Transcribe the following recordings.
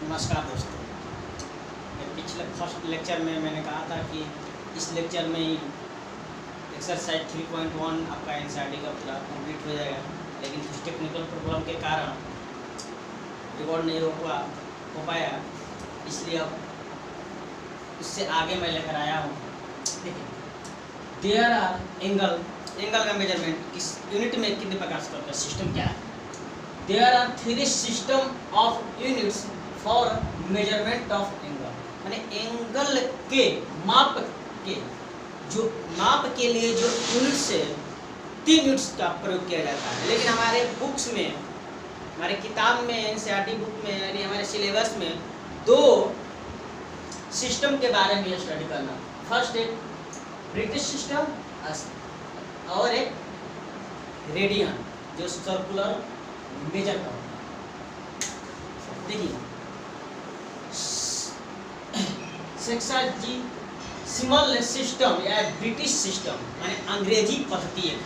नमस्कार दोस्तों। पिछले फर्स्ट लेक्चर में मैंने कहा था कि इस लेक्चर में ही एक्सरसाइज 3.1 आपका एनसीईआरटी का पूरा कंप्लीट हो जाएगा, लेकिन कुछ टेक्निकल प्रॉब्लम के कारण रिकॉर्ड नहीं हो पाया, इसलिए अब इससे आगे मैं लेकर आया हूँ। देखिए, देयर आर एंगल का मेजरमेंट किस यूनिट में कितने प्रकार से करते हैं, सिस्टम क्या है। There are 3 system of units for measurement of angle, माने एंगल के माप के लिए जो यूनिट्स है 3 यूनिट्स का प्रयोग किया जाता है। लेकिन हमारे बुक्स में, हमारे किताब में, एनसीईआरटी बुक में, यानी हमारे सिलेबस में 2 सिस्टम के बारे में स्टडी करना। फर्स्ट एक ब्रिटिश सिस्टम और एक रेडियन जो सर्कुलर मेजर का होता है। देखिए, सेक्साजीसिमल सिस्टम या ब्रिटिश सिस्टम माने अंग्रेजी पद्धति है,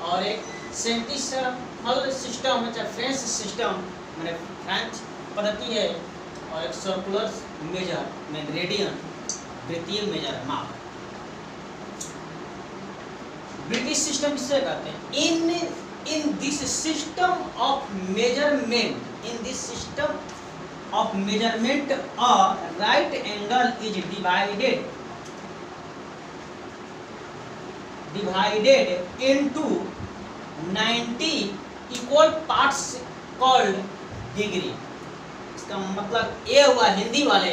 और एक सेंटिसिमल सिस्टम है फ्रेंच सिस्टम माने फ्रेंच पद्धति है, और एक सर्कुलर मेजर में रेडियन वृत्तीय मेजर माप। ब्रिटिश सिस्टम किससे कहते हैं? In this system of measurement, a right angle is divided into 90 equal parts called degree। इसका मतलब ये हुआ, हिंदी वाले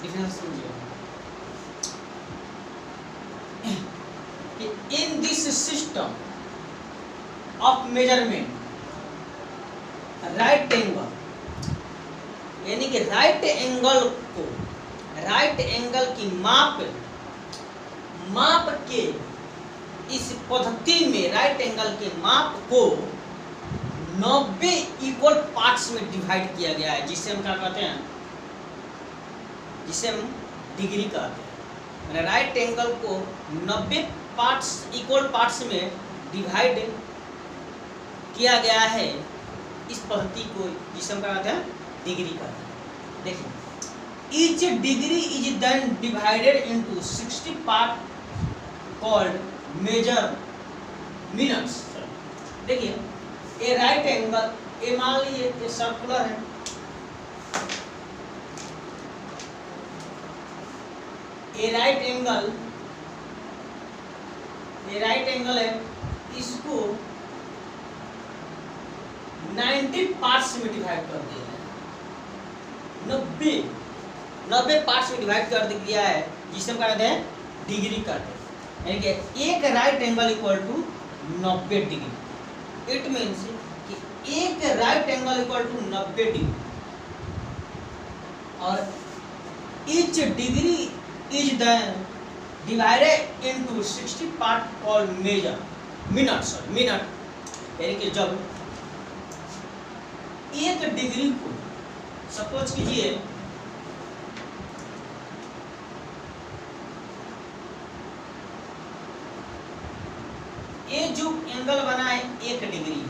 डिफरेंस समझिए कि in this system of measurement right angle, यानी कि राइट एंगल की माप के इस पद्धति में राइट एंगल के माप को 90 इक्वल पार्ट्स में डिवाइड किया गया है, जिसे हम क्या कहते हैं, जिसे हम डिग्री कहते हैं। मैंने राइट एंगल को 90 पार्ट्स इक्वल पार्ट्स में डिवाइड किया गया है, इस पद्धति को जिसे हम कहते हैं डिग्री कहते हैं। देखिए, each degree is then divided into 60 part called major minutes. देखिए, ये राइट एंगल, ये मान लीजिए ये सर्कुलर है, ये राइट एंगल है, इसको 90 पार्ट्स में डिवाइड कर दिया है, 90 पार्ट्स में डिवाइड कर दिया है, जिसे हम कहते हैं डिग्री करते हैं। यानी कि एक right angle equal to 90 degree. It means कि एक right angle equal to 90 degree, और each degree is then divided into 60 part called minute. यानी कि जब एक डिग्री को सपोज कीजिए ये जो एंगल बना है 1 डिग्री है,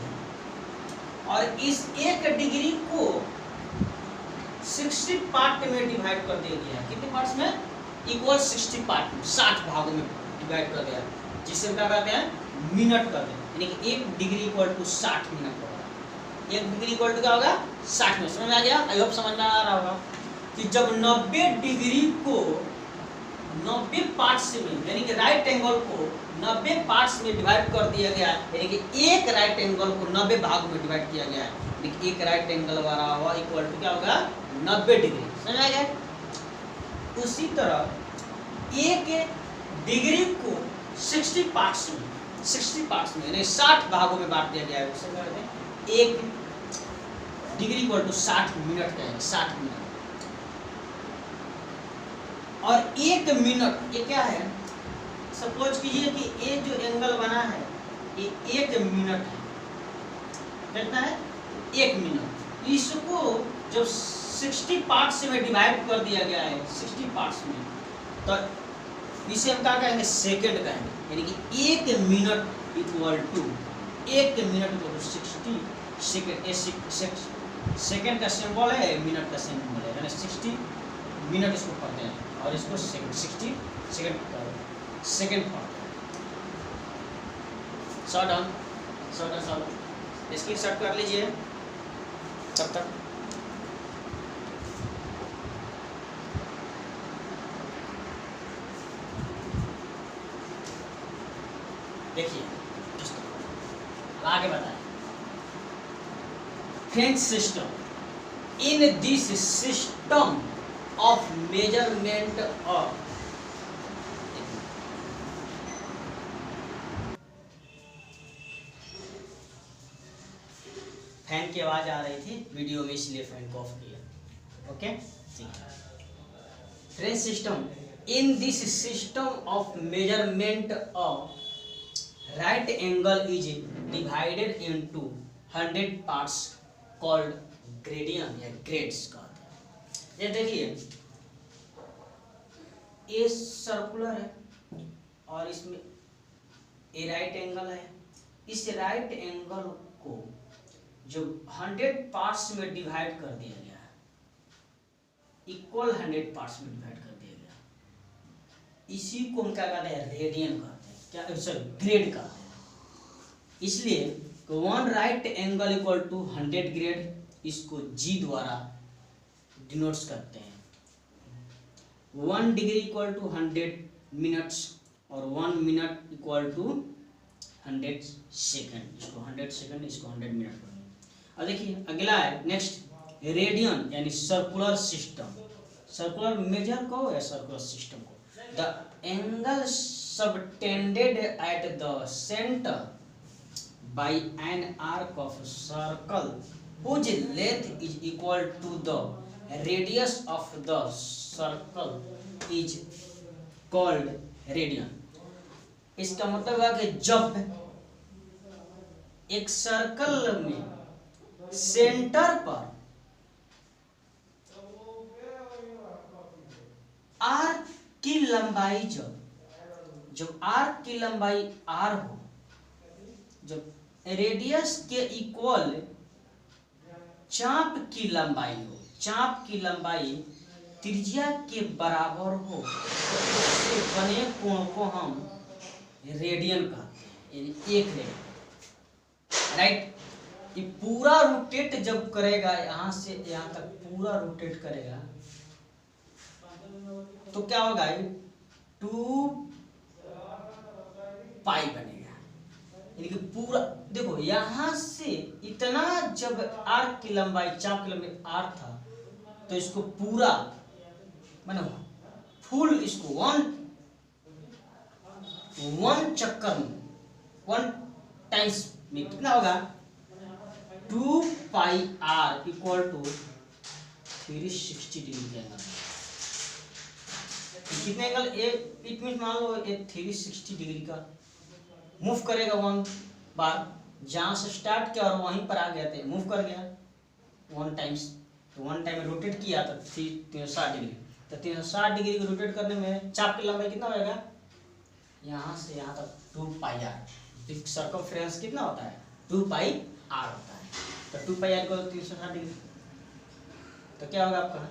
और इस 1 डिग्री को 60 पार्ट में डिवाइड कर दिया गया। कितने पार्ट्स में? इक्वल 60 पार्ट में, 60 भागों में डिवाइड कर दिया, जिसे हम क्या कहते हैं मिनट कहते हैं। यानी कि 1 डिग्री इक्वल टू 60 मिनट होगा। 1 डिग्री इक्वल टू क्या होगा? 60 मिनट। समझ में आ गया? आई होप समझ में आ रहा होगा कि जब 90 डिग्री को 90 पार्ट्स में, यानी कि राइट एंगल को 90 पार्ट्स में डिवाइड कर दिया गया, यानी कि एक राइट एंगल को 90 भागों में डिवाइड किया गया है, यानी कि एक राइट एंगल वाला हुआ इक्वल टू क्या होगा? 90 डिग्री। समझ आ गया? उसी तरह एक डिग्री को 60 पार्ट्स में यानी 60 भागों में बांट दिया गया है, उसे कहते हैं 1 डिग्री इक्वल टू 60 मिनट का है, 60 मिनट। और 1 मिनट ये क्या है? सपोज कीजिए कि ये जो एंगल बना है ये 1 मिनट है। कितना है? 1 मिनट। इसको जब 60 पार्ट्स में डिवाइड कर दिया गया है, 60 पार्ट्स में, तो इसे हम क्या कहेंगे? सेकंड कहेंगे। यानी कि 1 minute equal to 60 second, second का सिंबल है, मिनट का सिंबल है, यानी 60 मिनट इसको पढ़ते हैं और इसको 60 सेकेंड पढ़ते हैं। शॉर्ट डाउन स्क्रीन शॉट कर लीजिए तब तक। देखिए आगे बताएं। French system, in this system of measurement of, fan की आवाज आ रही थी वीडियो में, इसलिए फैन को ऑफ किया। Okay, French system, in this system of measurement of right angle is divided into 100 parts called gradient या grades कहते हैं। ये देखिए ये सर्कुलर है और इसमें ये राइट एंगल है। इस राइट एंगल को जो 100 पार्ट्स में डिवाइड कर दिया गया है, इक्वल 100 पार्ट्स में डिवाइड कर दिया गया, इसी को हम क्या कहते हैं, रेडियन कहते हैं, क्या सॉरी ग्रेड कहते हैं। इसलिए 1 right angle equal to 100 grade, इसको G द्वारा डिनोट्स करते हैं। 1 डिग्री इक्वल टू 100 मिनट्स और 1 मिनट इक्वल टू 100 सेकेंड, इसको 100 सेकेंड, इसको 100 मिनट। और देखिए अगला है नेक्स्ट रेडियन, यानी सर्कुलर सिस्टम। सर्कुलर मेजर को या सर्कुलर सिस्टम को, the angle subtended at the centre by an arc of circle whose length is equal to the radius of the circle is called radian। इसका मतलब है कि जब एक सर्कल में सेंटर पर आर्क की लंबाई, जब आर्क की लंबाई r हो, जब रेडियस के इक्वल चाप की लंबाई हो, चाप की लंबाई त्रिज्या के बराबर हो, तो इससे बने कोण को हम रेडियन कहते हैं, यानी एक रेडियन। राइट, ये पूरा रोटेट जब करेगा, यहां से यहां तक पूरा रोटेट करेगा तो क्या होगा, 2 पाई बनेगा। यानी कि पूरा देखो यहां से इतना, जब आर्क की लंबाई, चाप की लंबाई r था, तो इसको पूरा मानो फुल, इसको वन चक्कर में, 1 टाइम्स में कितना होगा, 2 पाई r इक्वल टू 360 डिग्री का एंगल। कितने एंगल, इट मीन मान लो ये 360 डिग्री का मूव करेगा 1 बार, जहां से स्टार्ट किया और वहीं पर आ गया थे, मूव कर गया 1 टाइम्स, तो 1 टाइम रोटेट किया तो 360 डिग्री, तो 360 डिग्री को रोटेट करने में चाप की लंबाई कितना होगा, यहाँ से यहाँ तक 2 पाई आर। सर्कमफ्रेंस कितना होता है, 2 पाई आर होता है, तो 2 पाई आर को 360 डिग्री, तो क्या होगा आपका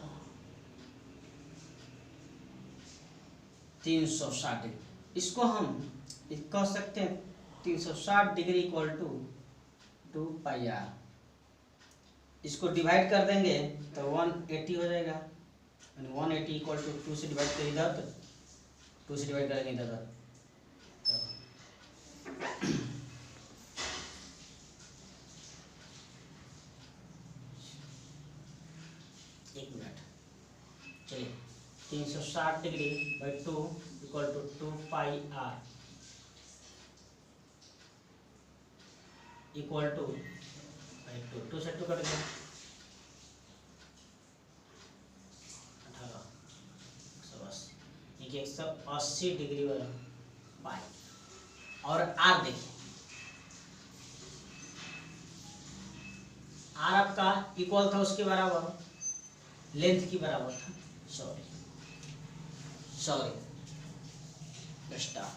360 डिग्री। इसको हम कह सकते हैं 360 degree equal to 2 pi R. इसको डिवाइड कर देंगे तो 180 हो जाएगा, 180 इक्वल टू 2 से डिवाइड कर इधर, तो 2 से डिवाइड करेंगे इधर, एक मिनट, चलिए 360 degree by 2 equal to 2 pi R equal to 2 से 2 कट गया 18, 180 डिग्री वाला पाई। और आर देखिए, आर आपका इक्वल था उसके बराबर, लेंथ की बराबर था, सॉरी स्टार।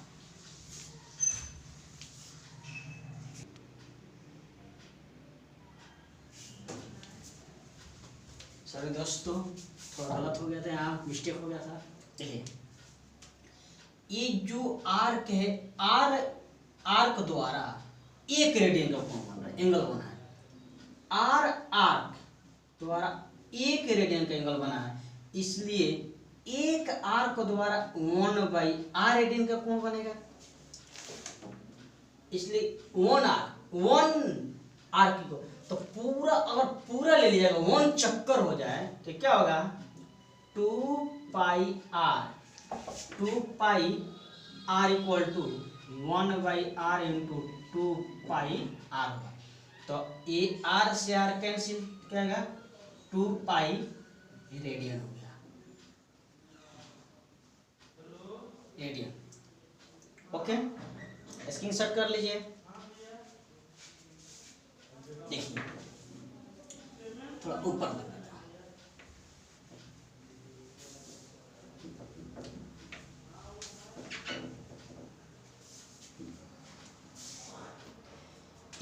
सॉरी दोस्तों, थोड़ा गलत हो गया था, यहाँ मिस्टेक हो गया था। देखिए ये जो आर्क है, आर्क द्वारा एक रेडियन का कोण बन रहा है, एंगल बना है। आर्क द्वारा एक रेडियन का एंगल बना है, इसलिए एक आर्क द्वारा 1/r रेडियन का कोण बनेगा। इसलिए 1 आर्क को तो पूरा, अगर पूरा ले लिया जाएगा, 1 चक्कर हो जाए तो क्या होगा, 2πr, 2πr equal to 1/r into 2πr होगा। तो ये r से r कैंसिल, क्या आएगा, 2π रेडियन हो गया, रेडियन। ओके, स्क्रीनशॉट कर लीजिए। देखिए थोड़ा ऊपर लग रहा था।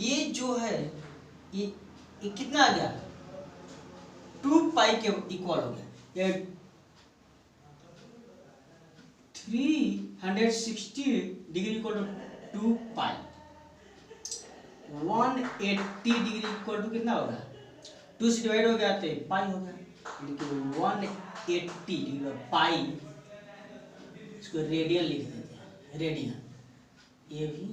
ये जो है ये कितना आ गया, 2π के इक्वल हो गया। ये 360 degree equal to 2π, 180 degree equal to कितना होगा, 2 से डिवाइड हो गया तो पाई हो गया, लेकिन 180 डिग्री पाई, इसको रेडियन लिख देते हैं, रेडियन, ये भी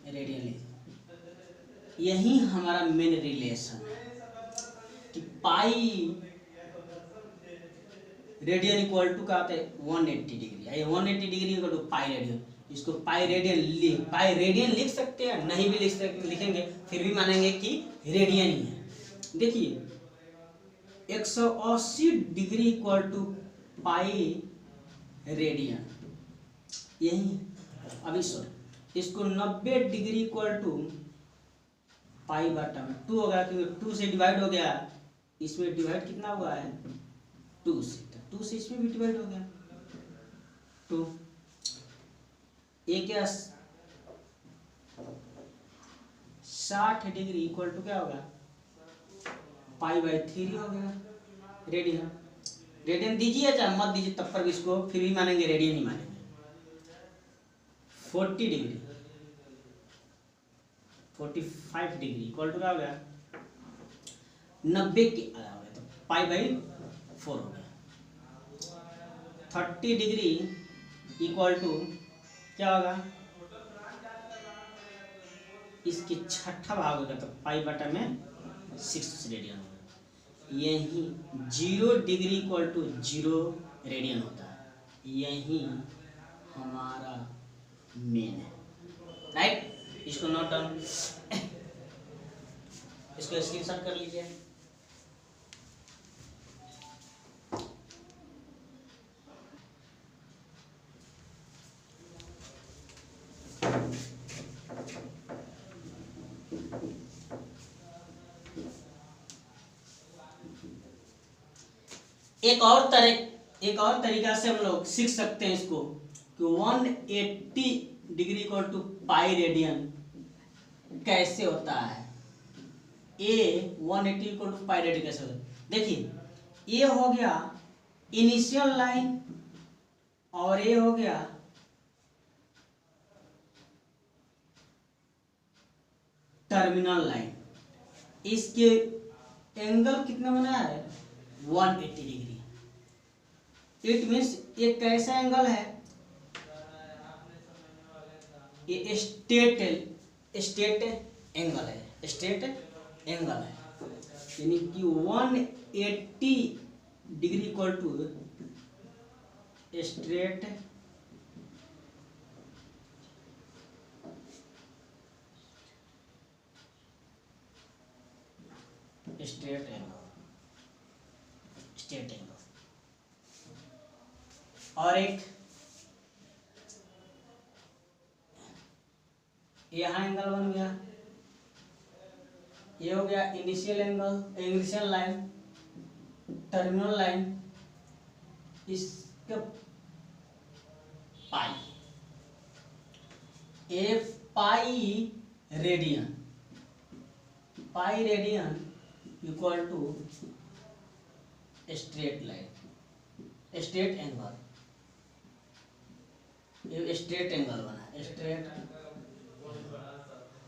रेडियन लिख देते। यही हमारा मेन रिलेशन है कि पाई रेडियन इक्वल टू क्या होता है, 180 degree. 180 degree equal to pi radian, इसको पाई रेडियन लिख सकते हैं, नहीं भी लिख सकते, लिखेंगे फिर भी मानेंगे कि रेडियन ही है। देखिए 180 degree equal to pi radian, यही। अभी सॉरी, इसको 90 डिग्री इक्वल टू पाई बटा में 2 होगा, क्योंकि 2 से डिवाइड हो गया, इसमें डिवाइड कितना हुआ है, 2 से, तो 2 से इसमें भी डिवाइड हो गया 2। एक 60 डिग्री इक्वल टू क्या होगा, π/3 हो गया, रेडियन। रेडियन दीजिए चाहे मत दीजिए, तब पर भी इसको फिर भी मानेंगे, रेडियन ही मानेंगे। 40 डिग्री, 45 डिग्री इक्वल टू क्या हो गया, 90 के आया हो गया, तो π/4 हो गया। 30 डिग्री इक्वल टू क्या होगा, इसके छठा भाग होगा, तो π/6 रेडियन होगा। यही 0 डिग्री इक्वल टू 0 रेडियन होता है, यही हमारा मेन है, राइट। इसको नोट डाउन, इसको स्क्रीनशॉट कर लीजिए। एक और तरीका से हम लोग सीख सकते हैं इसको कि 180 degree equal to pi radian कैसे होता है। ए 180 इक्वल टू पाई रेडियन कैसे होता है, देखिए ये हो गया इनिशियल लाइन और ये हो गया टर्मिनल लाइन। इसके एंगल कितना बना है, 180 डिग्री। इट मीन्स ये कैसा एंगल है, ये स्ट्रेट एंगल है, स्ट्रेट एंगल है, यानी कि 180 degree equal to straight angle. और एक यहाँ एंगल बन गया, ये हो गया initial angle, initial line, terminal line, इसका pi, a pi radian equal to straight line, straight angle, ये स्ट्रेट एंगल बना, स्ट्रेट।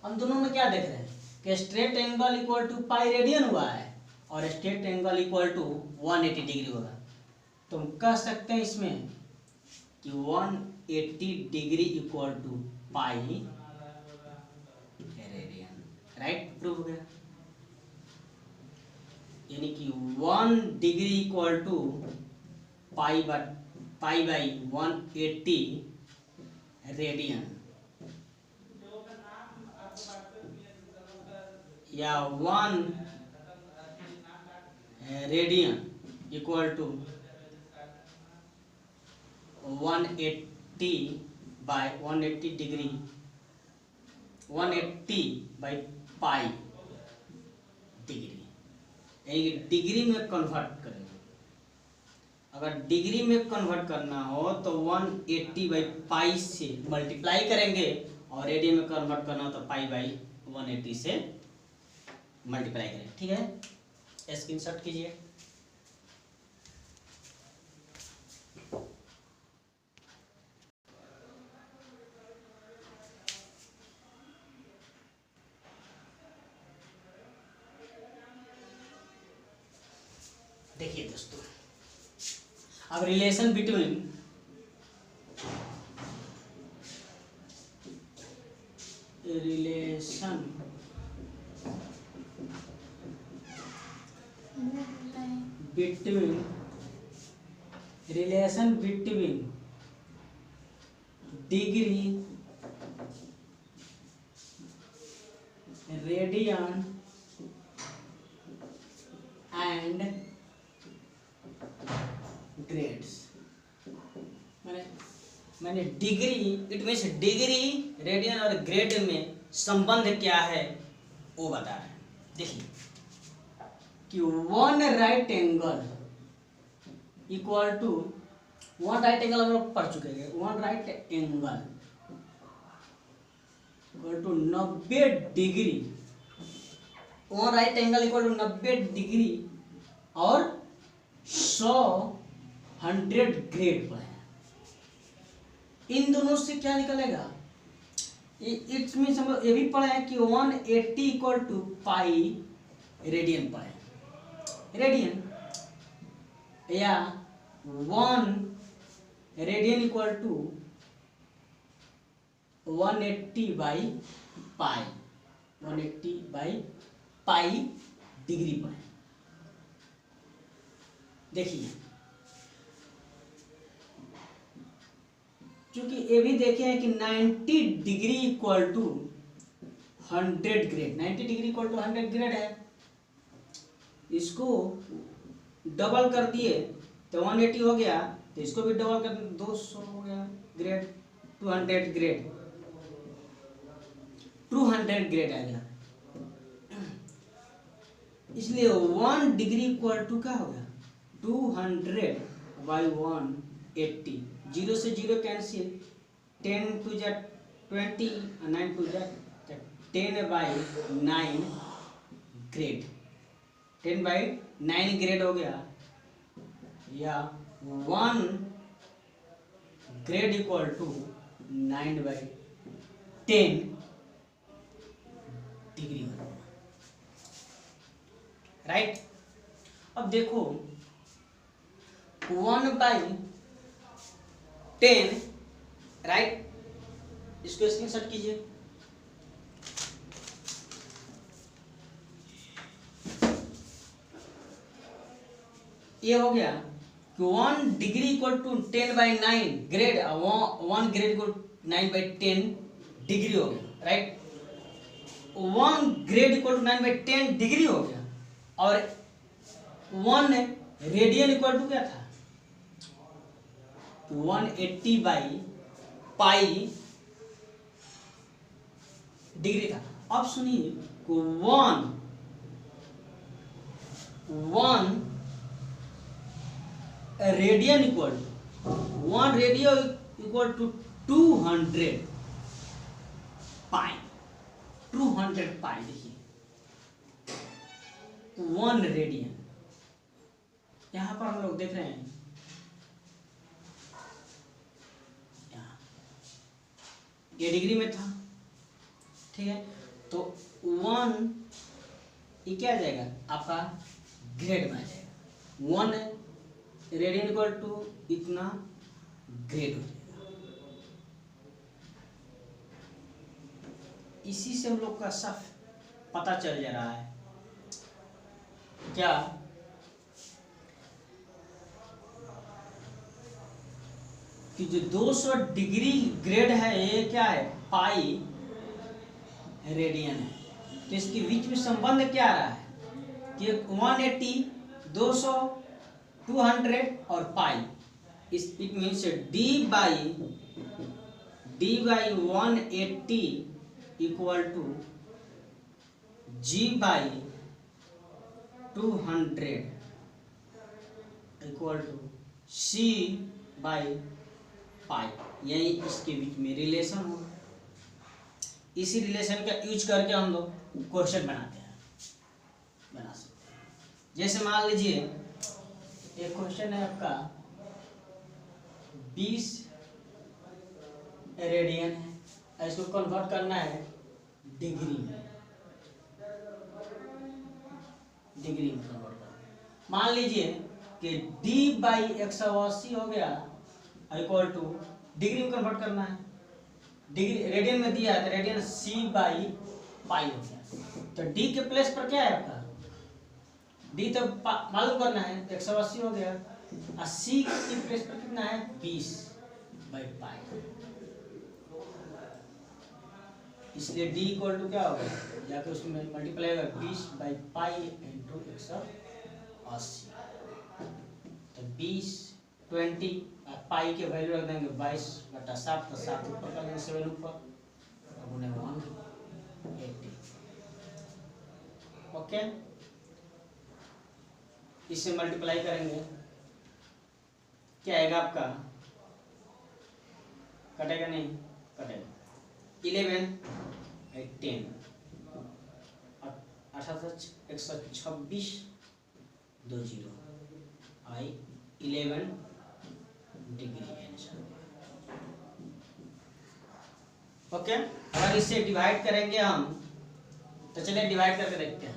हम दोनों में क्या देख रहे हैं कि straight angle equal to pi radian हुआ है और straight angle equal to 180 degree होगा। तो हम कह सकते हैं इसमें कि 180 degree equal to pi radian, right, prove हो गया। यानी कि 1 degree equal to pi by 180 radian, या 1 radian equal to 180 by 180 degree, 180 by pi degree, यानी कि डिग्री में कन्वर्ट करेंगे। अगर डिग्री में कन्वर्ट करना हो तो 180 बाई पाई से मल्टीप्लाई करेंगे और रेडियन में कन्वर्ट करना हो तो पाई बाई 180 से मल्टीप्लाई करें। ठीक है, स्क्रीनशॉट कीजिए। देखिए दोस्तों, अब relation between relation between degree, radian and grades. मैंने degree, it means degree, radian और ग्रेड में संबंध क्या है वो बता रहे हैं। देखिए कि 1 right angle equal to, 1 right angle हम लोग पढ़ चुके हैं, 1 right angle equal to 90 degree, 1 right angle equal to 90 degree और 100 ग्रेड पर है। इन दोनों से क्या निकलेगा, इट्स मीन्स हम लोग ये भी पढ़े हैं कि 180 इक्वल टू पाई रेडियन पर है, रेडियन, या 1 radian equal to 180 by pi, 180 by pi degree पर है। देखिए क्योंकि ये भी देखे हैं कि 90 degree equal to 100 grade, 90 degree equal to 100 grade है, इसको डबल कर दिए तो 180 हो गया, तो इसको भी डबल कर 200 हो गया ग्रेड, 200 ग्रेड, 200 ग्रेड आ गया। इसलिए 1 डिग्री इक्वल टू क्या होगा, 200 बाई 180, 0 से 0 कैंसिल, 10 टू जा 20, 9 टू जा 10 बाई 9 ग्रेड, 10 बाई 9 ग्रेड हो गया, या 1 grade equal to 9 by 10 degree होगा, राइट। अब देखो 1 बाई 10, राइट, इसको स्क्रीनशॉट कीजिए। ये हो गया कि 1 degree equal to 10 by 9 grade, 1 grade equal 9 by 10 degree हो गया, right. 1 grade equal to 9 by 10 degree हो गया, और 1 रेडियन इक्वल टू क्या था, 180 बाई पाई डिग्री था। अब सुनिए, 1 radian equal to 1 radian equal to 200 pi, 200 pi. देखिए 1 रेडियन यहाँ पर हम लोग देख रहे हैं, यहाँ ये डिग्री में था, ठीक है। तो 1 ये क्या आ जाएगा आपका ग्रेड में आ जाएगा। 1 रेडियन इक्वल टू इतना ग्रेड हो जाएगा। इसी से हम लोग का साफ पता चल जा रहा है क्या, कि जो 200 डिग्री ग्रेड है ये क्या है, पाई रेडियन है। तो इसके बीच में संबंध क्या आ रहा है कि 180, 200, 200 और पाई, इस it means D by 180 equal to G by 200 equal to C by pi. यही इसके बीच में रिलेशन होगा। इसी रिलेशन का यूज करके हम लोग क्वेश्चन बनाते हैं, बना सकते हैं। जैसे मान लीजिए एक क्वेश्चन है आपका 20 रेडियन है, इसको कन्वर्ट करना है डिग्री में, डिग्री में कन्वर्ट करना। मान लीजिए कि d बाई 180 हो गया इक्वल टू, डिग्री में कन्वर्ट करना है, डिग्री रेडियन में दिया है तो रेडियन c बाई पाई हो गया। तो d के प्लेस पर क्या है आपका, d तो मालूम करना है, 180 हो गया, और c के प्लेस पर कितना है 20 बाई पाई। इसलिए d इक्वल टू क्या होगा, जाके उसमें मल्टीप्लाई होगा 20 बाई पाई इंटू 180। तो 20 20 पाई के वैल्यू रख देंगे 22/7, तो 7 ऊपर कर देंगे 7 ऊपर, गुने 180। ओके, इससे मल्टीप्लाई करेंगे क्या आएगा आपका, कटेगा नहीं, कटेगा 11 10 126 20 आई 11 डिग्री आंसर। ओके, अगर इससे डिवाइड करेंगे हम तो चलिए डिवाइड करके देखते हैं।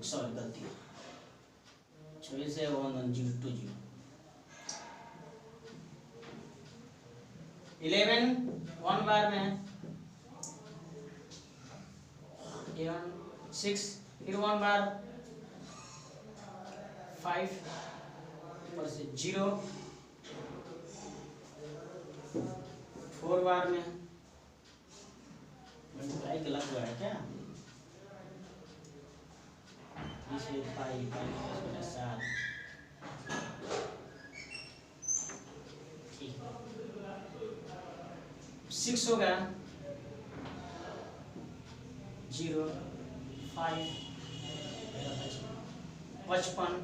सॉरी गलती, 26 से 11020 11 1 बार में 6, फिर 1 बार 5 ऊपर से 0, 4 बार में मल्टीप्लाई गलत हुआ है क्या, इसे पाई 7 ठीक, 6 हो गया 0 5 55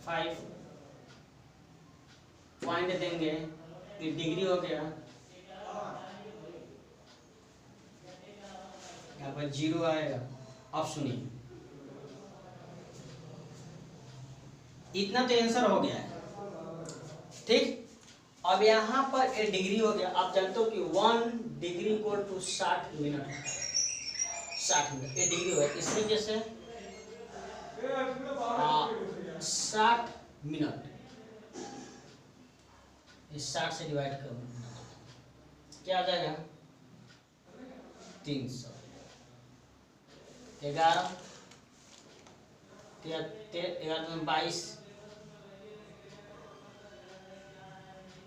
5 पॉइंट देंगे, ये डिग्री हो गया, यहाँ पर 0 आएगा। अब सुनिए, इतना तो आंसर हो गया है, ठीक। अब यहाँ पर एक डिग्री हो गया, आप जानते हो कि 1 degree equal to 60 minute, 60 minute ये डिग्री हुआ। इस तरीके से 60 मिनट, इस 60 से डिवाइड करो क्या आ जाएगा 300, 11 में 22,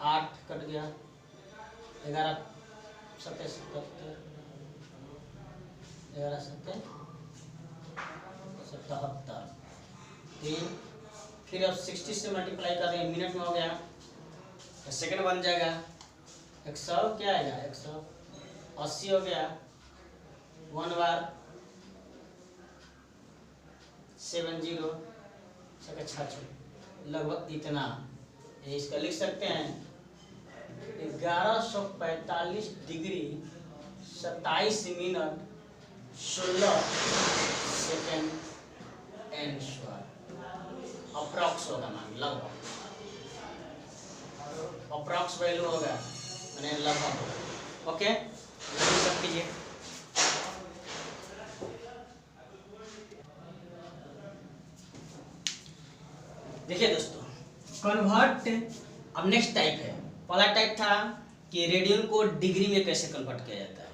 8 कट गया, 11 7 77, 11 7 77 3, फिर अब 60 से मल्टीप्लाई कर रहे हैं, मिनट में हो गया तो सेकंड बन जाएगा 100, क्या आएगा 180 हो गया, 1 बार 70 लगभग इतना, इसका लिख सकते हैं 1145 degree 27 minute 16 second answer approx होगा मान लगभग अप्रॉक्स वैल्यू होगा मैंने लगभग होगा। ओके सब कीजिए। देखिए दोस्तों कन्वर्ट अब नेक्स्ट टाइप है। पहला टाइप था कि रेडियन को डिग्री में कैसे कन्वर्ट किया जाता है।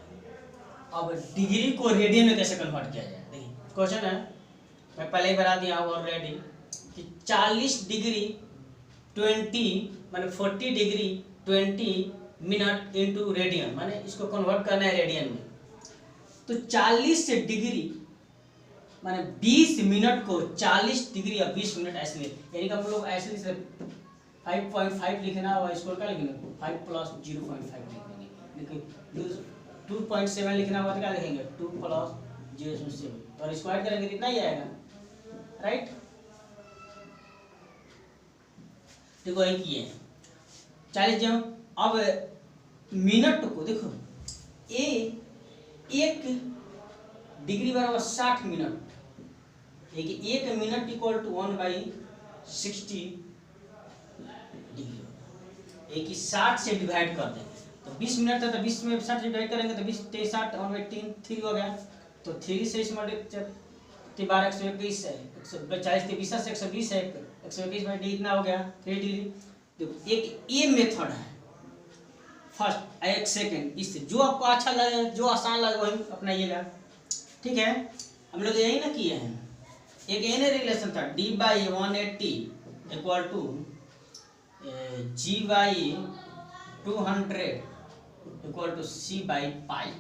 अब डिग्री को रेडियन में कैसे कन्वर्ट किया जाए। देखिए क्वेश्चन है मैं पहले ही बता दिया ऑलरेडी कि 40 डिग्री 20 माने 40 डिग्री 20 मिनट इनटू रेडियन माने इसको कन्वर्ट करना है रेडियन में। तो 40 से डिग्री माने 20 मिनट को 40 डिग्री या 20 मिनट ऐसे ले यानी कि हम लोग ऐसे से 5.5 लिखना हुआ इसको क्या लिखेंगे 5 प्लस 0.5 लिखेंगे। लेकिन 2.7 लिखना हुआ तो क्या लिखेंगे 2 प्लस 0.7 और स्क्वायर करेंगे कितना ही आएगा राइट। देखो एक ये 40 जब अब मिनट को देखो एक डिग्री बराबर 60 मिनट एक मिनट इक्वल टू 1/60 डिग्री एक ही 60 से डिवाइड कर देंगे तो 20 मिनट था तो 20 में 60 से डिवाइड करेंगे तो 20 23 60 1/3 3 हो गया तो 3 से इस मल्टीप्लाई 12 121 है 140 से 20 से 120 है 121/d इतना हो गया 3 डिग्री। देखो एक ये मेथड है फर्स्ट एक सेकंड इससे जो आपको अच्छा लगे जो आसान लगे वही अपनाइएगा ठीक है। हम लोग यही ना किए हैं एक एन रिलेशन था d/180 equal to g/200 equal to c/पाई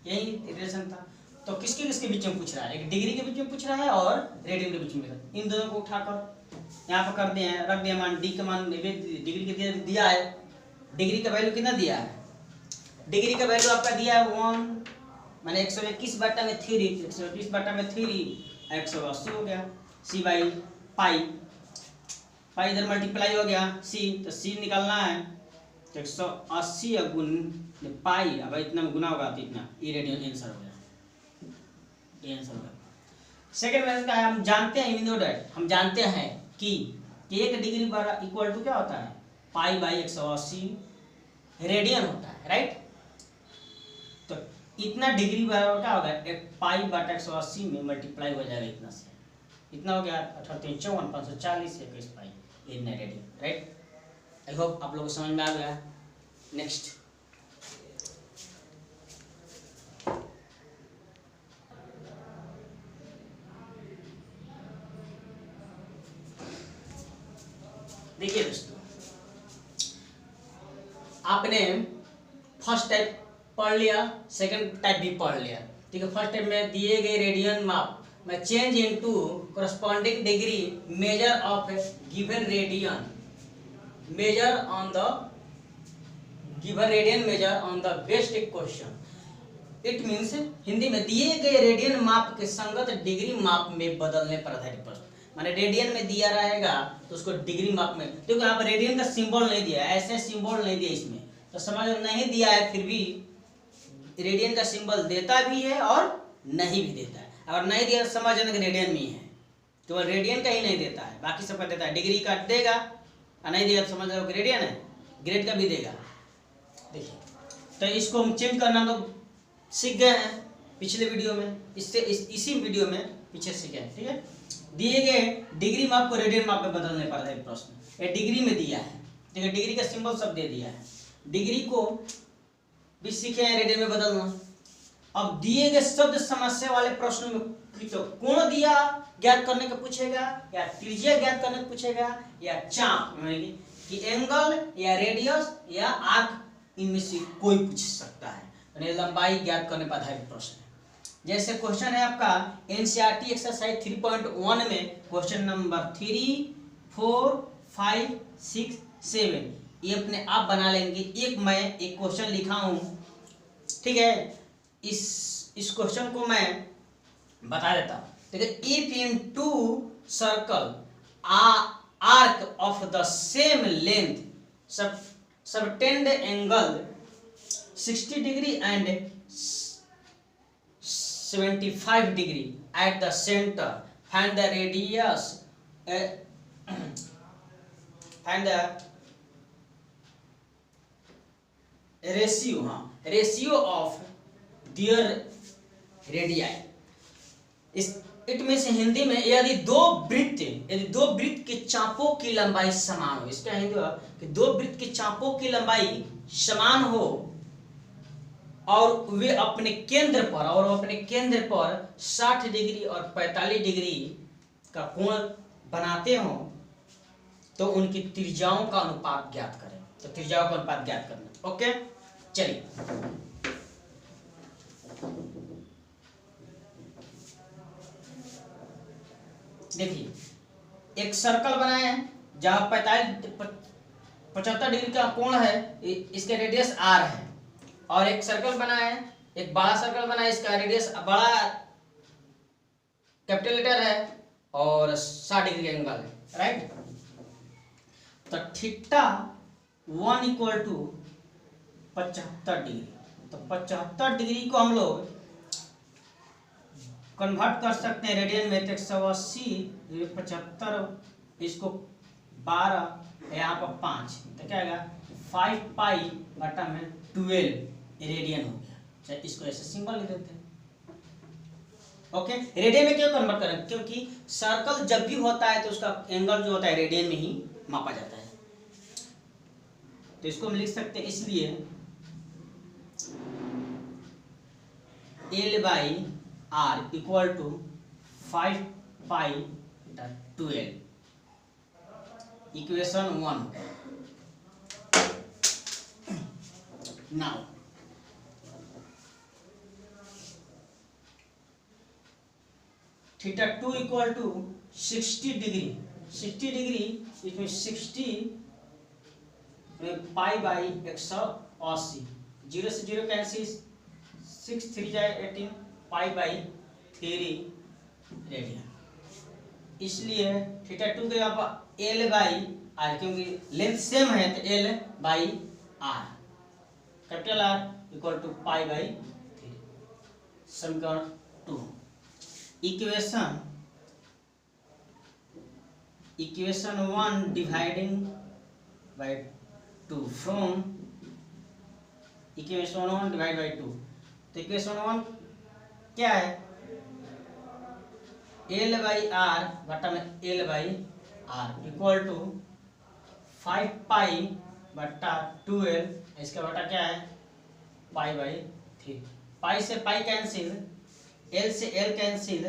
यही रिलेशन था। तो किसके किसके बीच में पूछ रहा है एक डिग्री के बीच में पूछ रहा है और रेडियन के बीच में इन दोनों को उठाकर यहाँ पर कर दिए हैं रख दिया मान d का मान डिग्री के दिया है डिग्री का वैल्यू कितना दिया है डिग्री का वैल्यू आपका दिया है 1 मैंने 121/3 121/3 180 हो गया c/पाई पाई इधर मल्टीप्लाई हो गया c तो c निकालना है तो 180 गुण पाई अब इतना में गुना होगा तो इतना ये रेडियन आंसर हो गया ये आंसर होगा। सेकंड मेथड का है हम जानते हैं इवन दैट हम जानते हैं कि 1 डिग्री बराबर इक्वल टू क्या होता है पाई/180 रेडियन होता है राइट। तो इतना डिग्री बराबर क्या होगा एक पाई/180 में मल्टीप्लाई हो जाएगा इतना से इतना हो गया 18 54 540 21 पाई इतना रेडियन राइट। आई होप आप लोगों को समझ में आ गया। नेक्स्ट देखिए दोस्तों आपने फर्स्ट टाइप पढ़ लिया सेकंड टाइप भी पढ़ लिया ठीक है। फर्स्ट टाइप में दिए गए रेडियन माप में change into corresponding degree measure of given radian major on the given radian major on the best question. It means Hindi में दिए गए रेडियन माप के संगत डिग्री माप में बदलने पर आधारित प्रश्न माने रेडियन में दिया रहेगा तो उसको डिग्री माप में देखो यहाँ पर रेडियन का सिंबल नहीं दिया ऐसे सिंबल नहीं दिया इसमें तो समझ नहीं दिया है फिर भी रेडियन का सिंबल देता भी है और नहीं भी देता है। अगर नहीं दिया तो समझ लेना कि रेडियन में है केवल रेडियन का ही नहीं देता है बाकी सबका देता है डिग्री का देगा और नहीं देगा तो समझ लो कि रेडियन है ग्रेड का भी देगा। देखिए तो इसको हम चेंज करना तो सीख गए हैं पिछले वीडियो में इससे इसी वीडियो में पीछे सीखे हैं ठीक है। दिए गए डिग्री माप को रेडियन माप में बदलने पर है प्रश्न ये डिग्री में दिया है देखिए डिग्री का सिंबल सब दे दिया है डिग्री को भी सीखे हैं रेडियन में बदलना। अब दिए गए शब्द समस्या वाले प्रश्नों में तो कोण दिया ज्ञात करने का पूछेगा या त्रिज्या ज्ञात करने का पूछेगा या चाप कि एंगल या रेडियस या आर्क इनमें से कोई पूछ सकता है लंबाई ज्ञात करने पर आधारित प्रश्न है। जैसे क्वेश्चन है आपका एनसीईआरटी एक्सरसाइज 3.1 में क्वेश्चन नंबर 3 4 5 6 7 ये अपने आप बना लेंगे। एक मैं एक क्वेश्चन लिखा हूं ठीक है इस क्वेश्चन को मैं बता देता हूं। देखिए if in two circle arc of the same length subtend angle 60 degree and 75 degree at the center. Find the radius find the ratio of their radii. इस इट मीन्स हिंदी में यदि दो वृत्त के चापों की लंबाई समान हो, इसका हिंदी कि दो वृत्त के चापों की लंबाई समान हो और वे अपने केंद्र पर 60 डिग्री और 45 डिग्री का कोण बनाते हो तो उनकी त्रिज्याओं का अनुपात ज्ञात करें। तो त्रिज्याओं का अनुपात ज्ञात करना। ओके, चलिए देखिए, एक सर्कल बनाए हैं जहां 75 डिग्री का कोण है, इसका रेडियस r है, और एक सर्कल बनाए हैं, एक बड़ा सर्कल बनाए, इसका रेडियस बड़ा कैपिटल लेटर है और 60 डिग्री एंगल है, राइट। तो थीटा 1 इक्वल टू 75 डिग्री। तो 75 डिग्री को हम लोग कन्वर्ट कर सकते हैं रेडियन में। 180 75, इसको 12, यहाँ पर 5, तो क्या आएगा 5 पाई बटा में 12 रेडियन हो गया। चलिए इसको ऐसे सिंबल लिख देते हैं। ओके, रेडियन में क्यों कन्वर्ट करें? क्योंकि सर्कल जब भी होता है तो उसका एंगल जो होता है रेडियन में ही मापा जाता है। तो इसको हम लिख सकते हैं, इसलिए L by R equal to 5 pi 12, equation 1। Now theta 2 equal to 60 degree. 60 degree इसमें 60 पाई बाई 180, 0 से 0 कैंसिल, 6 3 जाए 18, पाई बाई 3 रेडियन। इसलिए थीटा 2 के यहाँ पर L बाई R, क्योंकि लेंथ सेम है तो L by R, capital R equal to pi by 3। समीकरण 2। Equation 1 dividing by 2 from equation 1 divide by 2। तो इक्वेशन 1 क्या है? L बाई R बटा में L by R equal to 5 pi बटा 12, इसका बटा क्या है पाई बाई 3। पाई से पाई कैंसिल, L से L कैंसिल,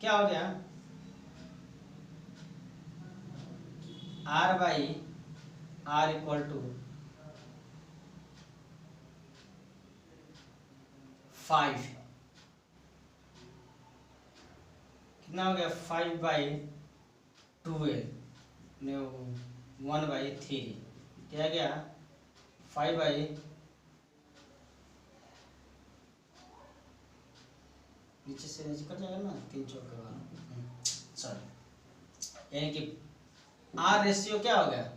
क्या हो गया R by R equal to 5, कितना हो गया 5 बाई 12 1 बाई 3, क्या गया 5 बाई नीचे से नीचे कट जाएगा ना 3 चौक के बाद, सॉरी, यानी कि R रेशियो क्या हो गया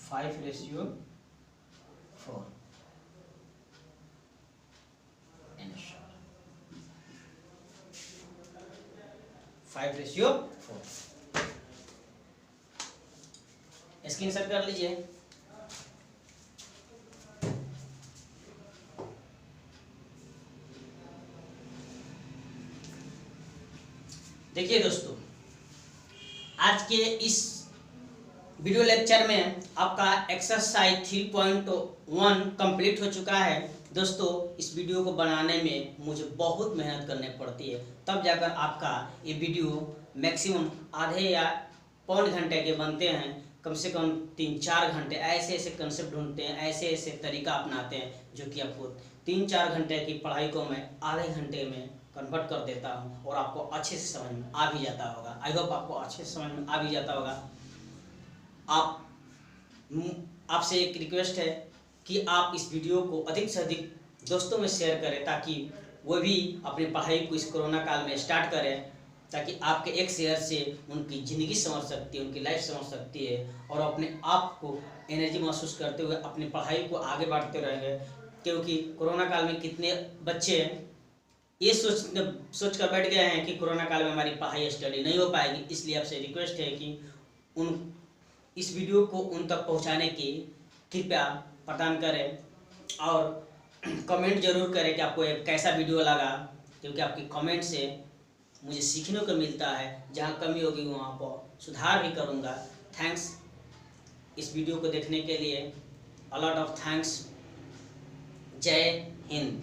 5:4, 5:4। स्क्रीनशॉट कर लीजिए। देखिए दोस्तों, आज के इस वीडियो लेक्चर में आपका एक्सरसाइज 3.1 कंप्लीट हो चुका है। दोस्तों, इस वीडियो को बनाने में मुझे बहुत मेहनत करनी पड़ती है, तब जाकर आपका ये वीडियो मैक्सिमम आधे या पौन घंटे के बनते हैं। कम से कम 3-4 घंटे ऐसे ऐसे कंसेप्ट ढूंढते हैं, ऐसे ऐसे तरीका अपनाते हैं जो कि आपको 3-4 घंटे की पढ़ाई को मैं आधे घंटे में कन्वर्ट कर देता हूं और आपको अच्छे से समझ में आ भी जाता होगा। आई होप आपको अच्छे से समझ में आ भी जाता होगा। आपसे एक रिक्वेस्ट है कि आप इस वीडियो को अधिक से अधिक दोस्तों में शेयर करें ताकि वो भी अपनी पढ़ाई को इस कोरोना काल में स्टार्ट करें। ताकि आपके एक शेयर से उनकी ज़िंदगी संवर सकती है, उनकी लाइफ संवर सकती है और अपने आप को एनर्जी महसूस करते हुए अपनी पढ़ाई को आगे बढ़ते रहेंगे। क्योंकि कोरोना काल में कितने बच्चे ये सोच कर बैठ गए हैं कि कोरोना काल में हमारी पढ़ाई स्टडी नहीं हो पाएगी। इसलिए आपसे रिक्वेस्ट है कि उन इस वीडियो को उन तक पहुंचाने की कृपया प्रदान करें और कमेंट जरूर करें कि आपको एक कैसा वीडियो लगा, क्योंकि आपकी कमेंट से मुझे सीखने को मिलता है। जहाँ कमी होगी वहाँ पर सुधार भी करूँगा। थैंक्स इस वीडियो को देखने के लिए, अ लॉट ऑफ थैंक्स। जय हिंद।